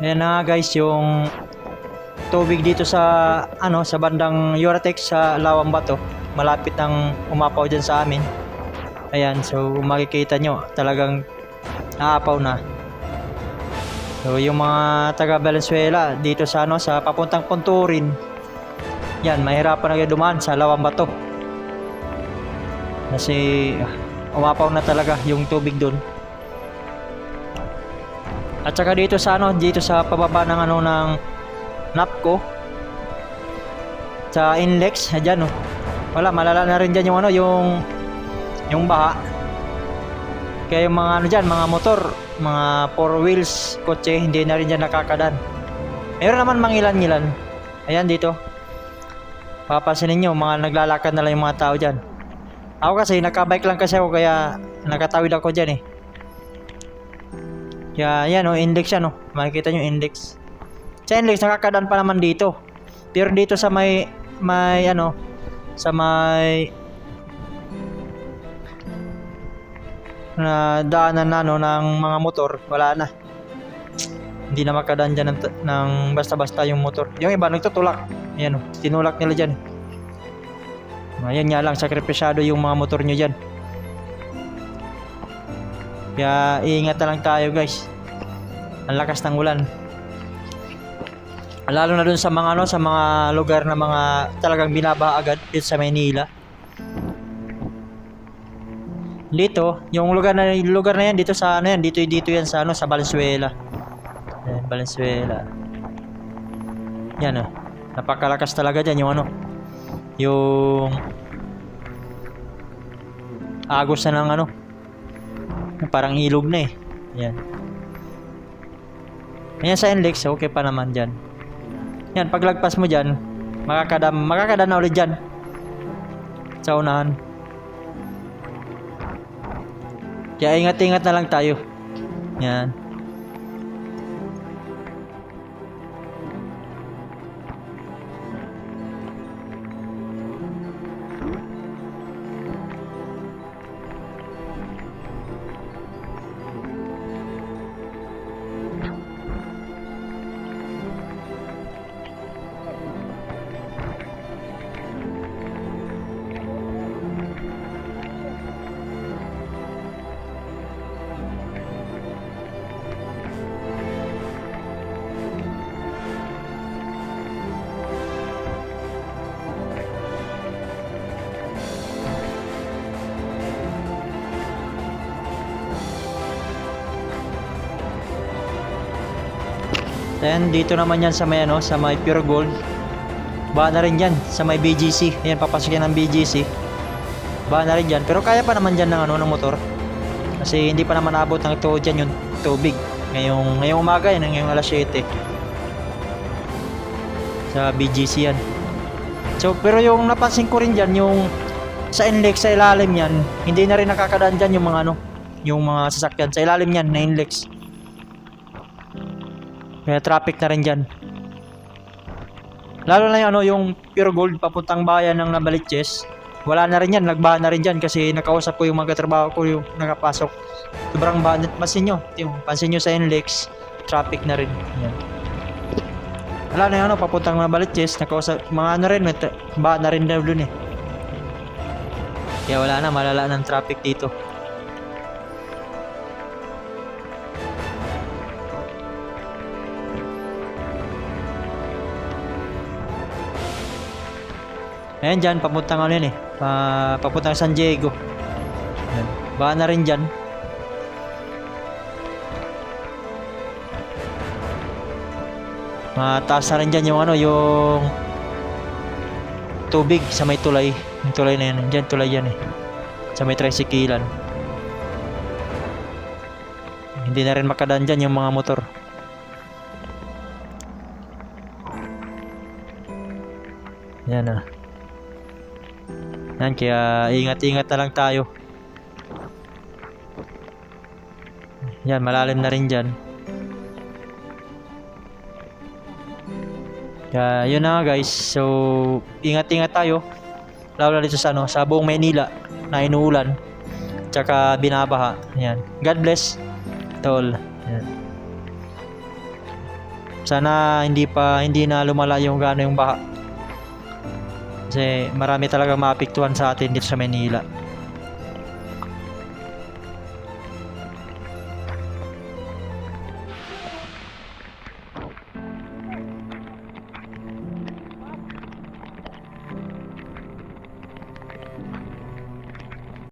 Ayan na nga guys, yung tubig dito sa sa bandang Yoratex sa Lawang Bato. Malapit nang umapaw dyan sa amin. Ayan, so makikita nyo talagang naapaw na. So yung mga taga Valenzuela dito sa sa papuntang Punturin, yan, mahirapan na dumaan sa Lawang Bato. Kasi umapaw na talaga yung tubig doon. At saka dito sa dito sa pababa ng ng NAPCO sa Inlex, diyan wala, malala na rin diyan yung yung baha. Kaya yung mga diyan, mga motor, mga four wheels, kotse, hindi na rin diyan nakakadan. Meron naman mangilan-ngilan. Ayan dito. Papansinin niyo, mga naglalakad na lang yung mga tao diyan. Ako kasi nakabike lang kasi ako, kaya nakatawid ako diyan eh. Kaya yan index yan makikita nyo index. Sa index nakakadaan pa naman dito. Pero dito sa may sa may na daanan na ng mga motor, wala na. Hindi na makadaan dyan ng basta-basta yung motor. Yung iba nagtutulak. Ayan tinulak nila dyan. Ayan nga lang, sakripisyado yung mga motor nyo dyan. Kaya iingat na lang tayo guys. Ang lakas ng ulan. Lalo na dun sa mga sa mga lugar na mga talagang binabaha agad dito sa Maynila. Dito, yung lugar na yan dito sa dito yan sa sa Valenzuela. Ayan, Valenzuela. Yan napakalakas talaga diyan yung yung agos na ng parang ilog na eh. Yan. Ayan sa Inlex, okay pa naman dyan. Yan, paglagpas mo dyan, makakadam na ulit dyan. Sa unahan. Kaya ingat-ingat na lang tayo. Yan. Then dito naman yan sa may sa may Pure Gold. Baha na rin dyan sa may BGC. Ayan, papasok yan ng BGC. Baha na rin dyan. Pero kaya pa naman dyan ng ng motor. Kasi hindi pa naman abot ng ito dyan yung tubig. Ngayong umaga yan, ngayong alas 7. Sa BGC yan. So, pero yung napansin ko rin dyan, yung sa Inlex, sa ilalim yan, hindi na rin nakakadaan dyan yung mga yung mga sasakyan. Sa ilalim yan, na Inlex. Kaya traffic na rin dyan. Lalo na yung Pure Gold papuntang bayan ng Navaliches. Wala na rin yan, nagbaha na rin dyan kasi nakausap ko yung mga katrabaho ko yung nakapasok. Sobrang baha. Pansin nyo sa Inlex, traffic na rin. Yan. Wala na papuntang Navaliches, nakausap, mga rin, baha na rin daw dun eh. Kaya wala na, malala ng traffic dito. Ayan dyan, papuntang papuntang San Diego. Ayan. Baka na rin dyan. Mataas na rin dyan yung tubig sa may tulay. Yung tulay na yan, dyan tulay yan eh. Sa may tricyclean. Hindi na rin makadaan dyan yung mga motor. Yan Yan, kaya ingat-ingat na lang tayo. Yan, malalim na rin dyan. Kaya yun na guys. So, ingat-ingat tayo. Lalo dito sa sa buong Maynila na inuulan. Tsaka binabaha. Yan. God bless. Tol. Yan. Sana hindi na lumala yung gaano yung baha. Kasi marami talaga maapektuhan sa atin dito sa Manila.